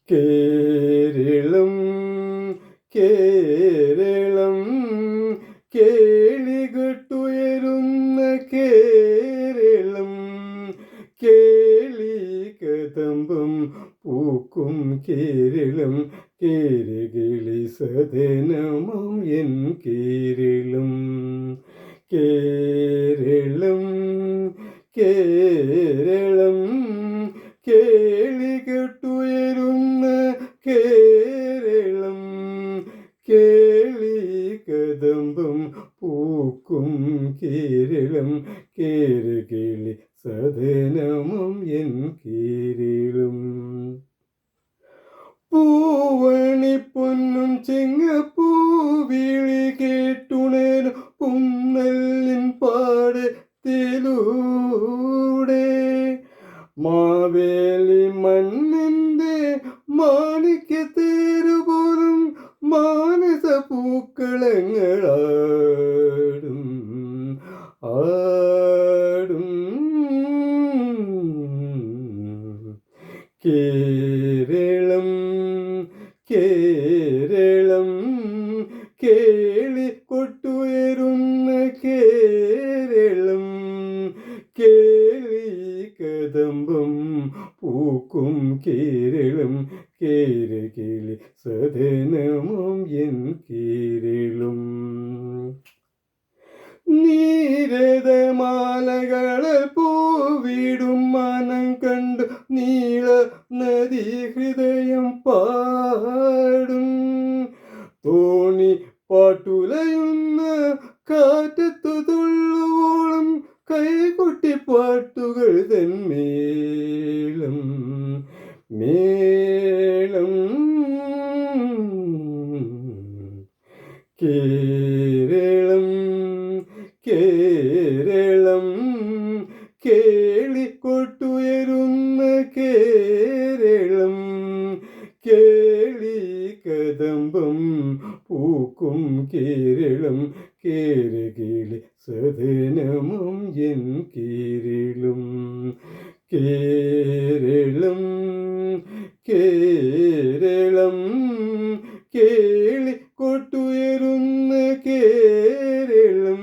കേരളം കേരളം കേളികെട്ടുയരുന്ന കേരളം കേളി കദംബം പൂക്കും Keralam കേരകിളി സദനമം N Keralam Keralam Keralam കേളികെട്ടുയരുന്ന Keralam കേളി കദംബം പൂക്കും Keralam കേരകിളി സദനമം N Keralam പൂവണി പൊന്നും ചെങ്ങപ്പൂവിളി കേട്ടുണരും പുന്നല്ലിൻ പാടത്തിലൂടെ മാവേലി മണ്ണിൻ്റെ മാണിക്യത്തേരുപോലും മാനസ പൂക്കളങ്ങളാടും ആടും കേരളം കേരളം കേളി കൊട്ടുയരുന്ന കേരളം കേളി കദംബം പൂക്കും കേരളം കേരകിളി സദനമം എൻ കേരളം നീരതമാലകളെ പൂവിടും മനം കണ്ടു നീള നദി ഹൃദയം പാടും തോണി പാട്ടുലയുന്ന കാറ്റത്തു തുള്ളുവോളം കൈകൊട്ടി പാട്ടുകൾ തന്മേളം മേളം കേരളം കേരളം കേളി കൊട്ടുയരുന്ന കേരളം കേളി കദംബം പൂക്കും കേരളം കേരകിളി സദനമം എൻ കേരളം കേരളം കേരളം കേളി കൊട്ടുയരുന്ന കേരളം